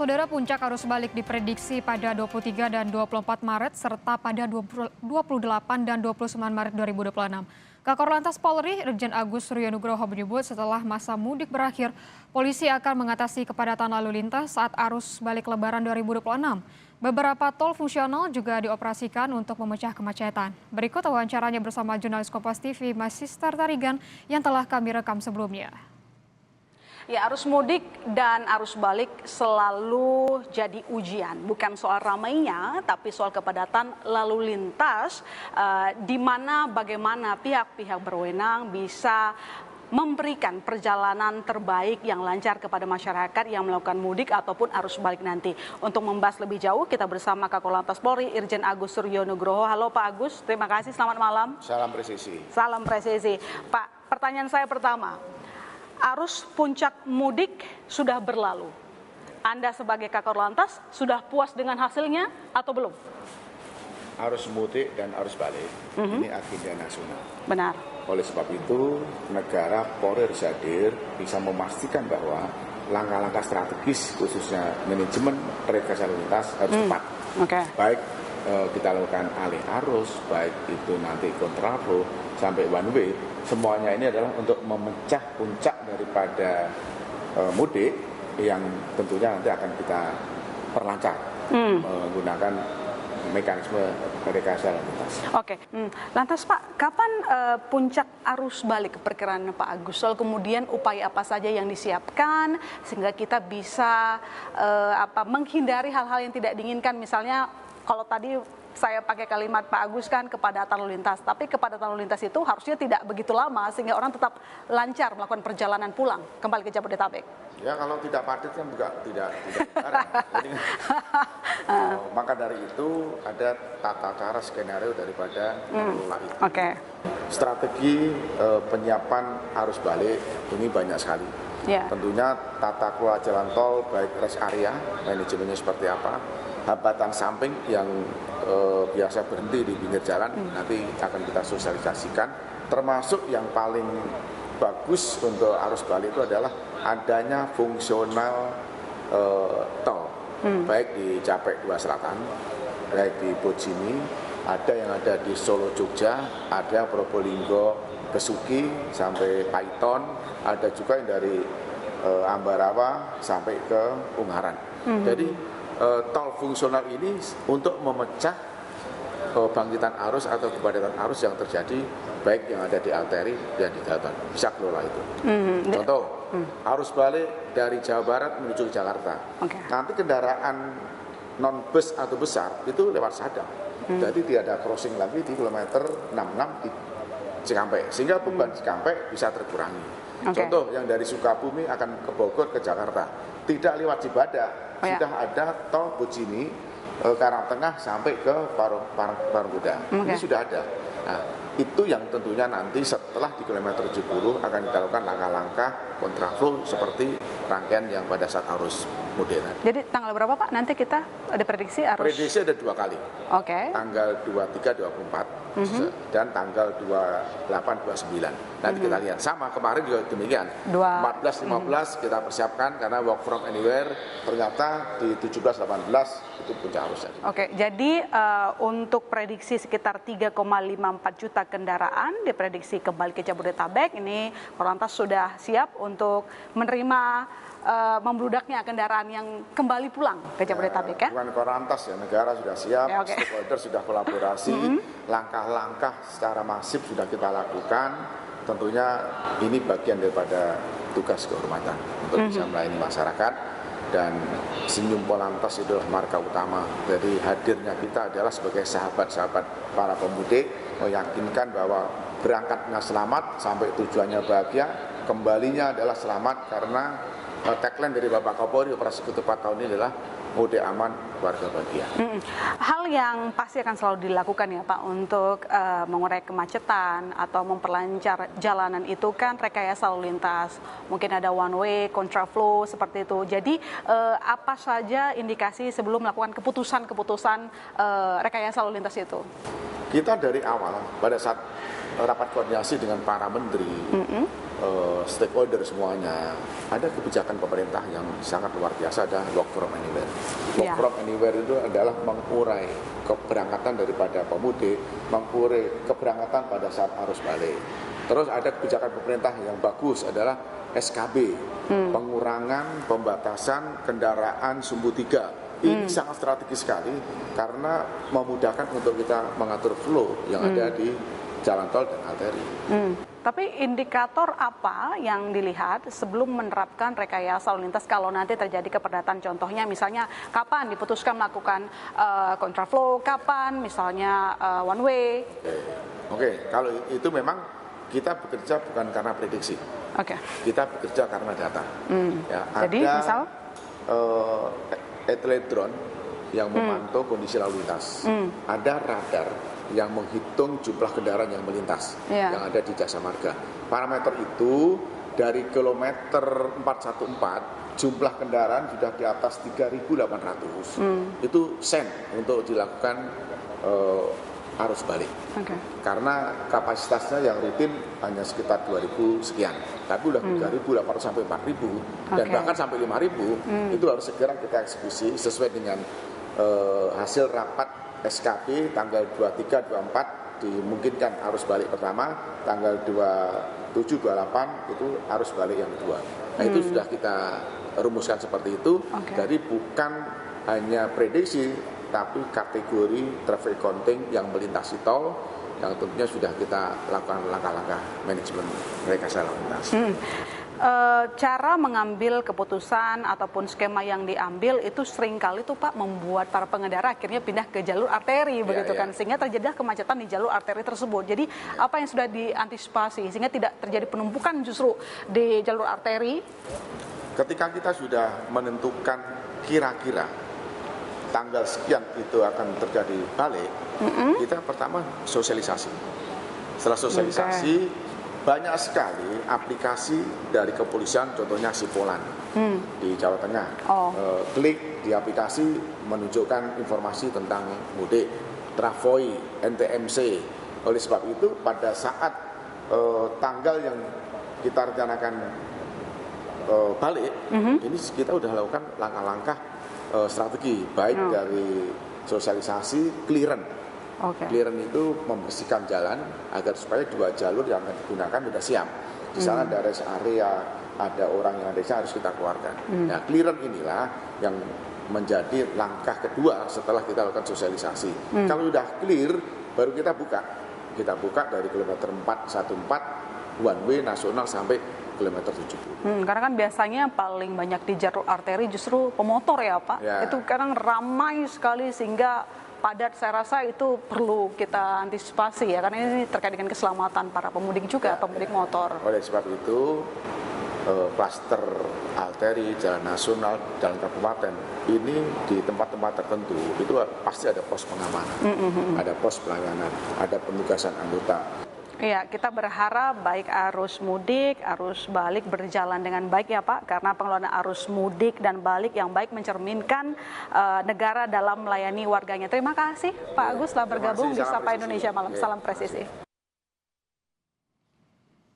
Saudara, puncak arus balik diprediksi pada 23 dan 24 Maret serta pada 28 dan 29 Maret 2026. Kakor Lantas Polri, Irjen Agus Suryonugroho menyebut setelah masa mudik berakhir, polisi akan mengatasi kepadatan lalu lintas saat arus balik Lebaran 2026. Beberapa tol fungsional juga dioperasikan untuk memecah kemacetan. Berikut wawancaranya bersama jurnalis Kompas TV Masister Tarigan yang telah kami rekam sebelumnya. Ya, arus mudik dan arus balik selalu jadi ujian. Bukan soal ramainya, tapi soal kepadatan lalu lintas, di mana bagaimana pihak-pihak berwenang bisa memberikan perjalanan terbaik yang lancar kepada masyarakat yang melakukan mudik ataupun arus balik nanti. Untuk membahas lebih jauh, kita bersama Kakor Lantas Polri, Irjen Agus Suryonugroho. Halo Pak Agus, terima kasih, selamat malam. Salam presisi. Salam presisi. Pak, pertanyaan saya pertama. Arus puncak mudik sudah berlalu. Anda sebagai Kakor Lantas sudah puas dengan hasilnya atau belum? Arus mudik dan arus balik ini agenda nasional. Benar. Oleh sebab itu, negara Polri harus hadir bisa memastikan bahwa langkah-langkah strategis khususnya manajemen rekayasa lalu lintas harus tepat. Baik kita lakukan alih arus, baik itu nanti kontraflow sampai one way, semuanya ini adalah untuk memecah puncak daripada mudik yang tentunya nanti akan kita perlancar menggunakan mekanisme rekayasa lalu lintas. Lantas Pak, kapan puncak arus balik perkiraan Pak Agus? Soal kemudian upaya apa saja yang disiapkan sehingga kita bisa menghindari hal-hal yang tidak diinginkan, misalnya kalau tadi saya pakai kalimat Pak Agus kan kepadatan lalu lintas, tapi kepadatan lalu lintas itu harusnya tidak begitu lama sehingga orang tetap lancar melakukan perjalanan pulang kembali ke Jabodetabek. Ya, kalau tidak padat kan juga tidak benar. Maka dari itu ada tata cara skenario daripada mengelola itu. Strategi penyiapan arus balik ini banyak sekali. Tentunya tata kelola jalan tol baik rest area, manajemennya seperti apa, hambatan samping yang biasa berhenti di pinggir jalan nanti akan kita sosialisasikan, termasuk yang paling bagus untuk arus balik itu adalah adanya fungsional tol, baik di Capek 2 Selatan, baik di Bojimi, ada yang ada di Solo Jogja, ada Probolinggo Besuki sampai Paiton, ada juga yang dari Ambarawa sampai ke Ungaran. Jadi tol fungsional ini untuk memecah bangkitan arus atau kepadatan arus yang terjadi baik yang ada di arteri dan di jalan, bisa kelola itu. Contoh, arus balik dari Jawa Barat menuju ke Jakarta. Nanti kendaraan non bus atau besar itu lewat Sadang. Jadi tidak ada crossing lagi di kilometer 66 di Cikampek, sehingga beban Cikampek bisa terkurangi. Contoh, yang dari Sukabumi akan ke Bogor ke Jakarta, tidak lewat Cibadak, sudah ada tol Bojimi Karangtengah sampai ke Parungkuda. Ini sudah ada. Nah, itu yang tentunya nanti setelah di kilometer 70 akan kita lakukan langkah-langkah kontraflow seperti rangkaian yang pada saat arus mudik. Jadi tanggal berapa Pak? Nanti kita ada prediksi arus? Prediksi ada 2 kali. Tanggal 23, 24 dan tanggal 28, 29. Nanti kita lihat. Sama kemarin juga demikian. 14, 15 kita persiapkan karena work from anywhere. Ternyata di 17, 18 itu puncak arusnya. Jadi untuk prediksi sekitar 3,54 juta kendaraan diprediksi kembali ke Jabodetabek. Ini Korlantas sudah siap untuk menerima membludaknya kendaraan yang kembali pulang ke Jabodetabek ya? Bukan Korlantas ya, negara sudah siap, stakeholder sudah kolaborasi, langkah-langkah secara masif sudah kita lakukan. Tentunya ini bagian daripada tugas kehormatan untuk bisa melayani masyarakat, dan Senyum Polantas itu adalah marka utama. Jadi hadirnya kita adalah sebagai sahabat-sahabat para pemudik, meyakinkan bahwa berangkatnya selamat sampai tujuannya bahagia, kembalinya adalah selamat, karena tagline dari Bapak Kapolri operasi ketupat tahun ini adalah mudik aman, warga bahagia. Hal yang pasti akan selalu dilakukan ya Pak untuk mengurai kemacetan atau memperlancar jalanan itu kan rekayasa lalu lintas. Mungkin ada one way, kontraflow seperti itu. Jadi apa saja indikasi sebelum melakukan keputusan-keputusan rekayasa lalu lintas itu? Kita dari awal pada saat rapat koordinasi dengan para menteri, stakeholder semuanya. Ada kebijakan pemerintah yang sangat luar biasa, ada work from anywhere. Work from anywhere itu adalah mengurai keberangkatan daripada pemudik, mengurai keberangkatan pada saat arus balik. Terus ada kebijakan pemerintah yang bagus adalah SKB, pengurangan pembatasan kendaraan sumbu 3. Ini sangat strategis sekali karena memudahkan untuk kita mengatur flow yang ada di jalan tol dan arteri. Tapi indikator apa yang dilihat sebelum menerapkan rekayasa lalu lintas kalau nanti terjadi kepadatan? Contohnya misalnya kapan diputuskan melakukan kontraflow, kapan misalnya one way? Oke, kalau itu memang kita bekerja bukan karena prediksi. Kita bekerja karena data. Ya, jadi misal? Etele drone yang memantau kondisi lalu lintas. Ada radar yang menghitung jumlah kendaraan yang melintas yang ada di Jasa Marga. Parameter itu dari kilometer 414 jumlah kendaraan sudah di atas 3.800. Itu sen untuk dilakukan arus balik. Karena kapasitasnya yang rutin hanya sekitar 2.000 sekian. Tapi udah 3.800 sampai 4.000 dan bahkan sampai 5.000 itu harus segera kita eksekusi sesuai dengan hasil rapat SKP tanggal 23-24 dimungkinkan arus balik pertama, tanggal 27-28 itu arus balik yang kedua. Nah itu sudah kita rumuskan seperti itu. Jadi bukan hanya prediksi tapi kategori traffic counting yang melintasi tol yang tentunya sudah kita lakukan langkah-langkah manajemen rekayasa lalu lintas. Cara mengambil keputusan ataupun skema yang diambil itu seringkali tuh Pak membuat para pengendara akhirnya pindah ke jalur arteri begitu kan, sehingga terjadi kemacetan di jalur arteri tersebut. Jadi apa yang sudah diantisipasi sehingga tidak terjadi penumpukan justru di jalur arteri? Ketika kita sudah menentukan kira-kira tanggal sekian itu akan terjadi balik, kita pertama sosialisasi. Setelah sosialisasi banyak sekali aplikasi dari kepolisian, contohnya Sipolan di Jawa Tengah. Klik di aplikasi menunjukkan informasi tentang mudik, Travoi, NTMC. Oleh sebab itu pada saat tanggal yang kita rencanakan balik, ini kita sudah lakukan langkah-langkah strategi baik dari sosialisasi, clearance. Clearance itu membersihkan jalan agar supaya 2 jalur yang akan digunakan sudah siap. Di sana ada rest area, ada orang yang ada harus kita keluarkan. Nah, clearance inilah yang menjadi langkah kedua setelah kita lakukan sosialisasi. Kalau sudah clear, baru kita buka. Kita buka dari kilometer 414 one way nasional sampai kilometer 70. Karena kan biasanya paling banyak di jalur arteri justru pemotor ya Pak. Itu kadang ramai sekali sehingga padat. Saya rasa itu perlu kita antisipasi ya, karena ini terkait dengan keselamatan para pemudik juga, pemudik motor. Oleh sebab itu, klaster arteri, jalan nasional, jalan kabupaten, ini di tempat-tempat tertentu itu pasti ada pos pengamanan, ada pos pelayanan, ada penugasan anggota. Iya, kita berharap baik arus mudik, arus balik berjalan dengan baik ya Pak, karena pengelolaan arus mudik dan balik yang baik mencerminkan negara dalam melayani warganya. Terima kasih Pak Agus telah bergabung di Sapa Indonesia Malam. Salam presisi.